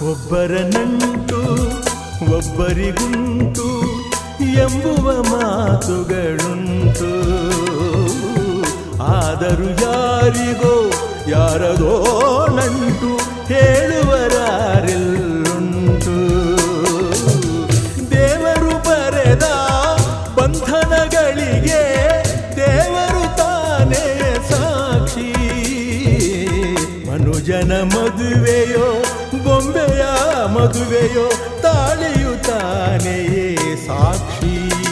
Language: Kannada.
ಒಬ್ಬರ ನಂಟು ಒಬ್ಬರಿಗುಂಟು ಎಂಬುವ ಮಾತುಗಳುಂಟು. ಆದರೂ ಯಾರಿಗೋ ಯಾರದೋ ನಂಟು ಹೇಳುವರಾರೆಲ್ಲುಂಟು. ದೇವರು ಬರೆದ ಬಂಧನಗಳಿಗೆ ದೇವರು ತಾನೇ ಸಾಕ್ಷಿ. ಮನುಜನ ಮದುವೆಯೋ ಬೊಂಬೆಯ ಮದುವೆಯೋ ತಾಳಿಯು ತಾನೆಯೇ ಸಾಕ್ಷಿ.